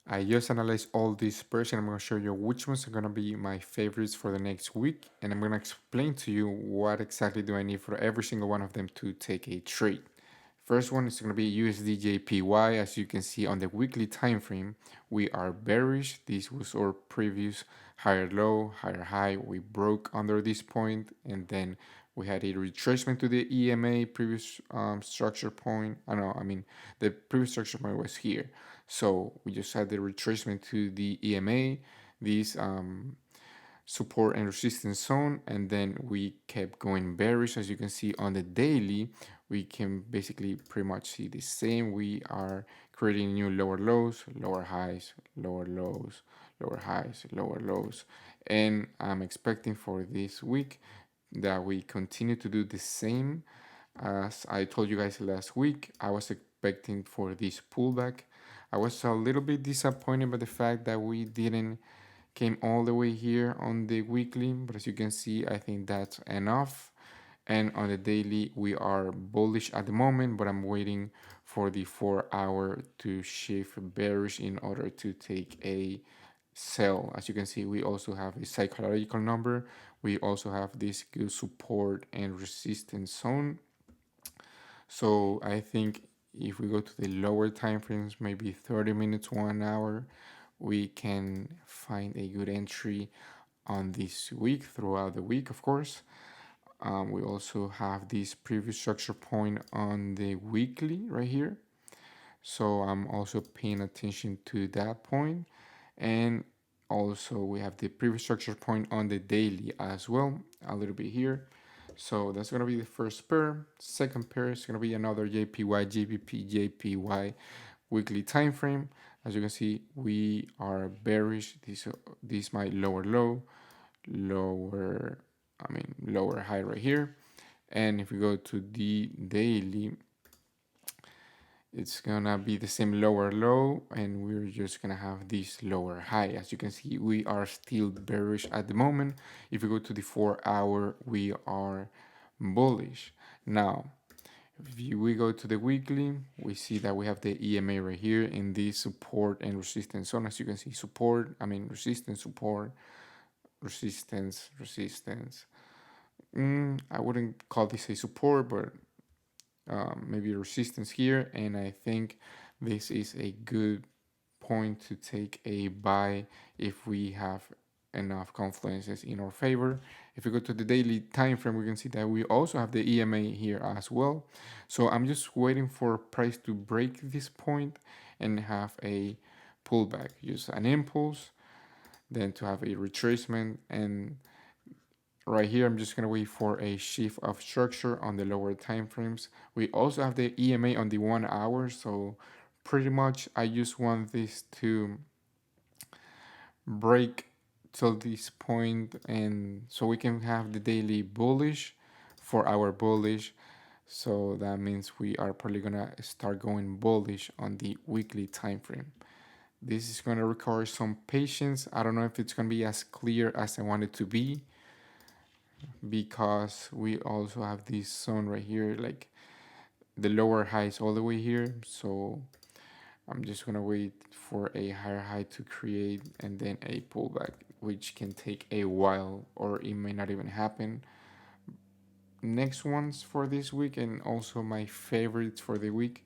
I just analyzed all these pairs and I'm going to show you which ones are going to be my favorites for the next week. And I'm going to explain to you what exactly do I need for every single one of them to take a trade. First one is going to be USDJPY. As you can see on the weekly time frame, we are bearish. This was our previous higher low, higher high. We broke under this point, and then we had a retracement to the EMA previous structure point. I mean the previous structure point was here. So we just had the retracement to the EMA, these support and resistance zone, and then we kept going bearish. As you can see on the daily, we can basically pretty much see the same. We are creating new lower lows, lower highs, lower lows, lower highs, lower lows, and I'm expecting for this week that we continue to do the same. As I told you guys last week, I was expecting for this pullback. I was a little bit disappointed by the fact that we didn't came all the way here on the weekly, but as you can see, I think that's enough. And on the daily, we are bullish at the moment, but I'm waiting for the 4 hour to shift bearish in order to take a sell. As you can see, we also have a psychological number. We also have this good support and resistance zone. So I think if we go to the lower time frames, maybe 30 minutes, 1 hour, we can find a good entry on this week, throughout the week, of course. We also have this previous structure point on the weekly right here. So I'm also paying attention to that point. And also we have the previous structure point on the daily as well, a little bit here. So that's going to be the first pair. Second pair is going to be another JPY, GBP, JPY weekly time frame. As you can see, we are bearish. This might lower low, lower high right here. And if we go to the daily, it's gonna be the same lower low, and we're just gonna have this lower high. As you can see, we are still bearish at the moment. If we go to the 4 hour, we are bullish. Now if we go to the weekly, we see that we have the EMA right here in this support and resistance zone. As you can see, resistance, support, resistance, resistance. I wouldn't call this a support, but maybe resistance here. And I think this is a good point to take a buy if we have enough confluences in our favor. If we go to the daily time frame, we can see that we also have the EMA here as well. So I'm just waiting for price to break this point and have a pullback. Use an impulse, then to have a retracement, and right here I'm just gonna wait for a shift of structure on the lower time frames. We also have the EMA on the 1 hour, so pretty much I just want this to break till this point, and so we can have the daily bullish for our bullish. So that means we are probably gonna start going bullish on the weekly time frame. This is gonna require some patience. I don't know if it's gonna be as clear as I want it to be, because we also have this zone right here, like the lower highs all the way here. So I'm just gonna wait for a higher high to create and then a pullback, which can take a while or it may not even happen. Next ones for this week, and also my favorites for the week,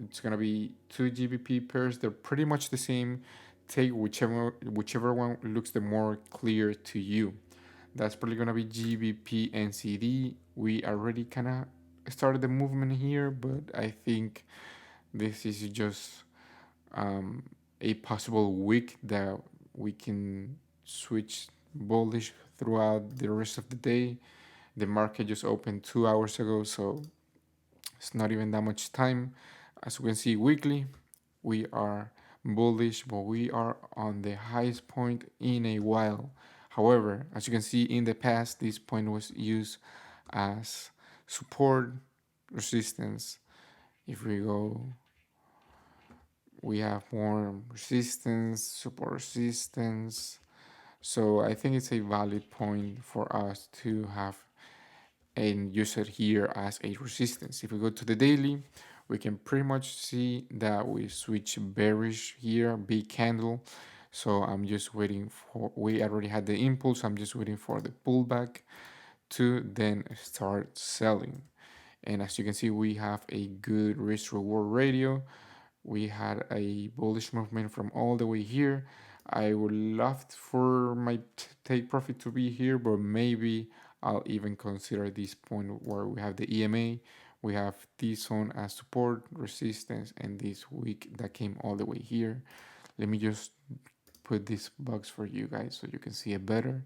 it's gonna be two GBP pairs. They're pretty much the same. Take whichever one looks the more clear to you. That's probably gonna be GBP and CD. We already kind of started the movement here, but I think this is just a possible week that we can switch bullish throughout the rest of the day. The market just opened 2 hours ago, so it's not even that much time. As we can see weekly, we are bullish, but we are on the highest point in a while. However, as you can see in the past, this point was used as support, resistance. If we go, we have more resistance, support, resistance. So I think it's a valid point for us to have and use it here as a resistance. If we go to the daily, we can pretty much see that we switch bearish here, big candle. So I'm just waiting for, we already had the impulse, I'm just waiting for the pullback to then start selling. And as you can see, we have a good risk reward ratio. We had a bullish movement from all the way here. I would love for my take profit to be here, but maybe I'll even consider this point where we have the EMA, we have this zone as support, resistance, and this week that came all the way here. Let me just put this box for you guys so you can see it better.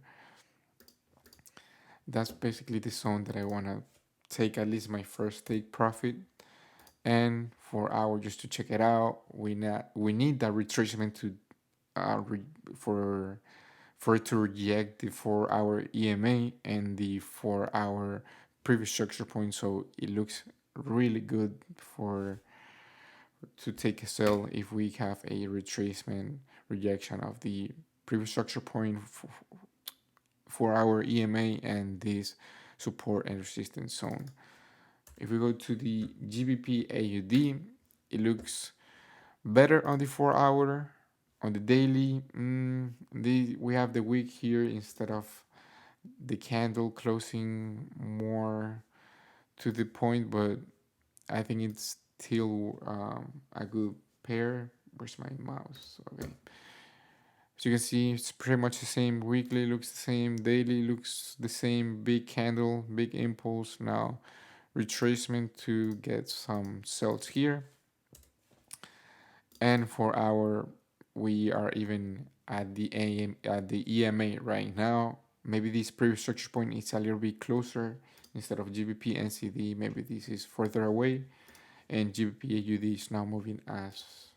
That's basically the zone that I want to take at least my first take profit. And for our, just to check it out, we need that retracement to for it to reject the 4 hour EMA and the 4 hour previous structure point. So it looks really good for to take a sell if we have a retracement rejection of the previous structure point for our EMA and this support and resistance zone. If we go to the GBP AUD, it looks better on the 4 hour. On the daily, we have the wick here instead of the candle closing more to the point, but I think it's still a good pair. Where's my mouse? Okay. As you can see, it's pretty much the same. Weekly looks the same. Daily looks the same. Big candle, big impulse. Now retracement to get some sells here. And for our, we are even at the EMA right now. Maybe this previous structure point is a little bit closer instead of GBP NCD. Maybe this is further away, and GBP AUD is now moving as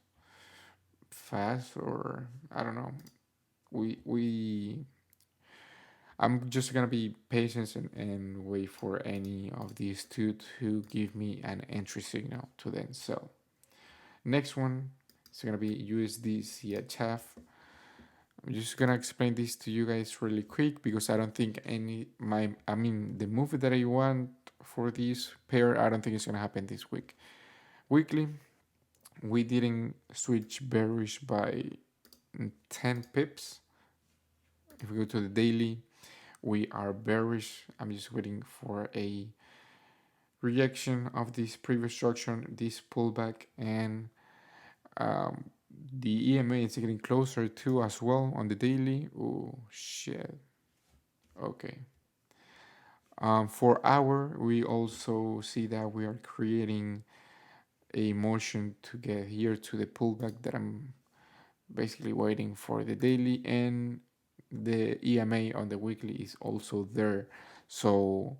fast, or I don't know. We I'm just gonna be patient and wait for any of these two to give me an entry signal to then sell. Next one is gonna be USD CHF. I'm just gonna explain this to you guys really quick because I don't think the move that I want for this pair, I don't think it's gonna happen this week. Weekly, we didn't switch bearish by 10 pips. If we go to the daily, we are bearish. I'm just waiting for a rejection of this previous structure, this pullback, and the EMA is getting closer too as well on the daily. Oh shit. Okay. For hour, we also see that we are creating a motion to get here to the pullback that I'm basically waiting for the daily, and the EMA on the weekly is also there. So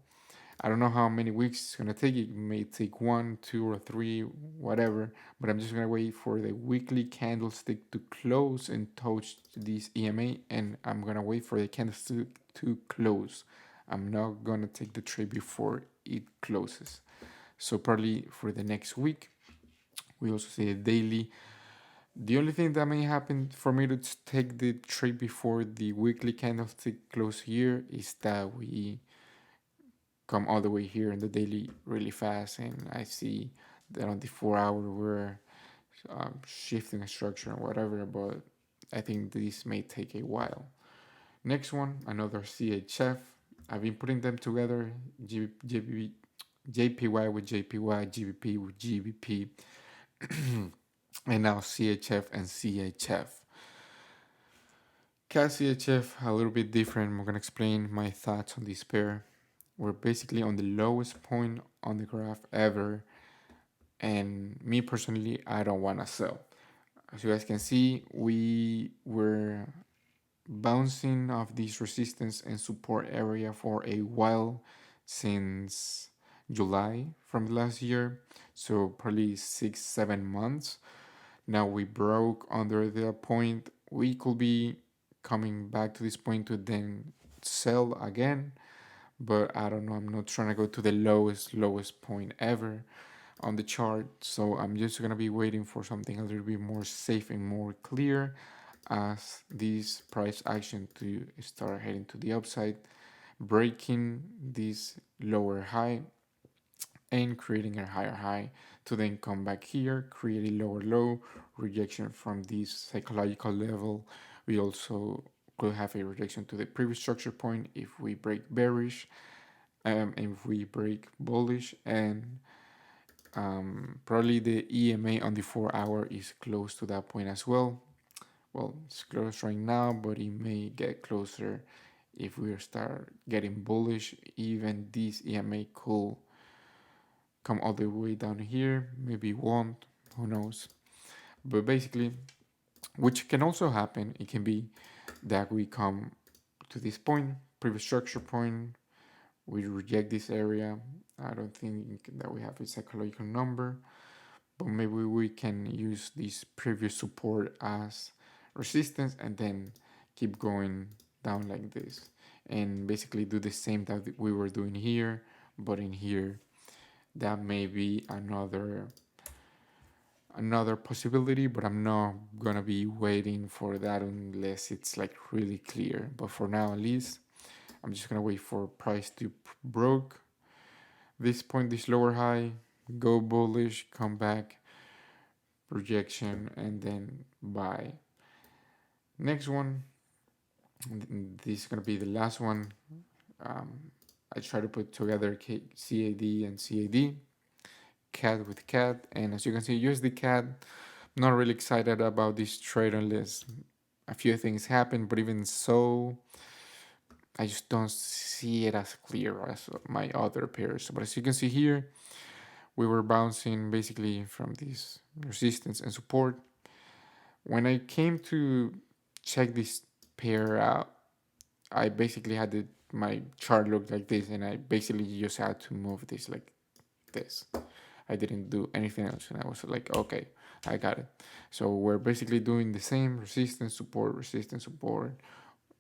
I don't know how many weeks it's gonna take. It may take 1, 2, or 3, whatever. But I'm just gonna wait for the weekly candlestick to close and touch this EMA, and I'm gonna wait for the candlestick to close. I'm not gonna take the trade before it closes. So probably for the next week, we also see a daily. The only thing that may happen for me to take the trade before the weekly candlestick close here is that we come all the way here in the daily really fast, and I see that on the 4 hour we're shifting a structure and whatever, but I think this may take a while. Next one, another CHF. I've been putting them together, JPY with JPY, GBP with GBP, and now CHF and CHF. CAD CHF, a little bit different. I'm gonna explain my thoughts on this pair. We're basically on the lowest point on the graph ever, and me personally, I don't want to sell. As you guys can see, we were bouncing off this resistance and support area for a while since July from last year, so probably 6-7 months. Now we broke under the point. We could be coming back to this point to then sell again, but I don't know. I'm not trying to go to the lowest point ever on the chart, so I'm just gonna be waiting for something a little bit more safe and more clear as this price action to start heading to the upside, breaking this lower high and creating a higher high to then come back here, create a lower low, rejection from this psychological level. We also could have a rejection to the previous structure point if we break bearish, if we break bullish, and probably the EMA on the 4 hour is close to that point as well. Well, it's close right now, but it may get closer if we start getting bullish. Even this EMA could come all the way down here, maybe won't, who knows. But basically, which can also happen, it can be that we come to this point, previous structure point, we reject this area. I don't think that we have a psychological number, but maybe we can use this previous support as resistance and then keep going down like this and basically do the same that we were doing here, but in here. That may be another possibility, but I'm not gonna be waiting for that unless it's like really clear. But for now, at least, I'm just gonna wait for price to broke this point, this lower high, go bullish, come back, projection, and then buy. Next one, this is gonna be the last one. I try to put together CAD and CAD, CAD with CAD, and as you can see, USD CAD. Not really excited about this trade unless a few things happen, but even so, I just don't see it as clear as my other pairs. But as you can see here, we were bouncing basically from this resistance and support. When I came to check this pair out, I basically had my chart look like this, and I basically just had to move this like this. I didn't do anything else, and I was like, okay, I got it. So we're basically doing the same resistance, support,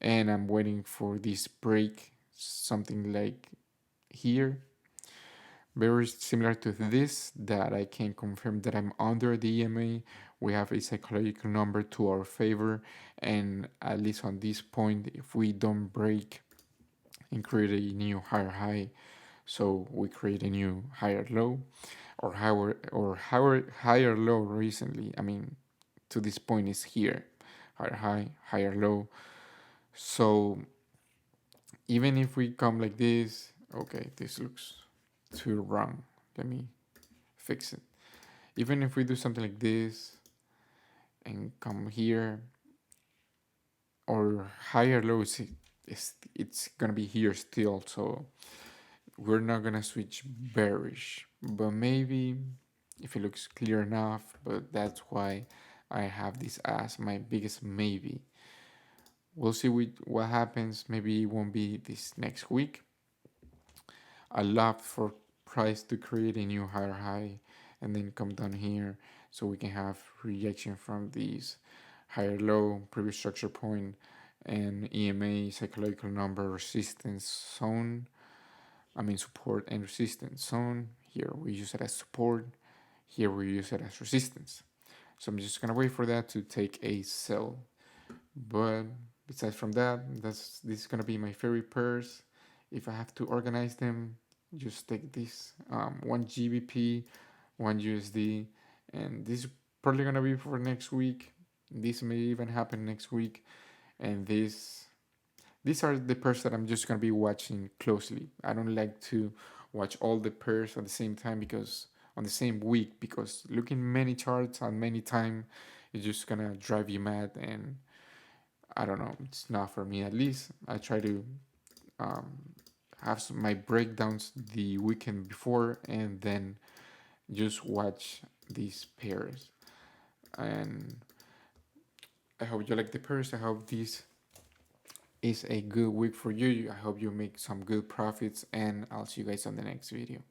and I'm waiting for this break, something like here, very similar to this, that I can confirm that I'm under the EMA. We have a psychological number to our favor, and at least on this point, if we don't break and create a new higher high, so we create a new higher low, or higher low recently. I mean, to this point is here, higher high, higher low. So even if we come like this, okay, this looks too wrong. Let me fix it. Even if we do something like this and come here, or higher low, it's gonna be here still. So we're not gonna switch bearish, but maybe if it looks clear enough. But that's why I have this as my biggest maybe. We'll see what happens. Maybe it won't be this next week. I love for price to create a new higher high and then come down here so we can have rejection from these higher low, previous structure point, and EMA, psychological number, resistance zone. I mean support and resistance zone. Here we use it as support. Here we use it as resistance. So I'm just gonna wait for that to take a sell. But besides from that, this is gonna be my favorite pairs. If I have to organize them, just take this one GBP, one USD, and this is probably gonna be for next week. This may even happen next week, and these are the pairs that I'm just gonna be watching closely. I don't like to watch all the pairs at the same time because on the same week, because looking many charts at many time is just gonna drive you mad, and I don't know, it's not for me. At least I try to um, have my breakdowns the weekend before and then just watch these pairs. And I hope you like the pairs. I hope this is a good week for you. I hope you make some good profits, and I'll see you guys on the next video.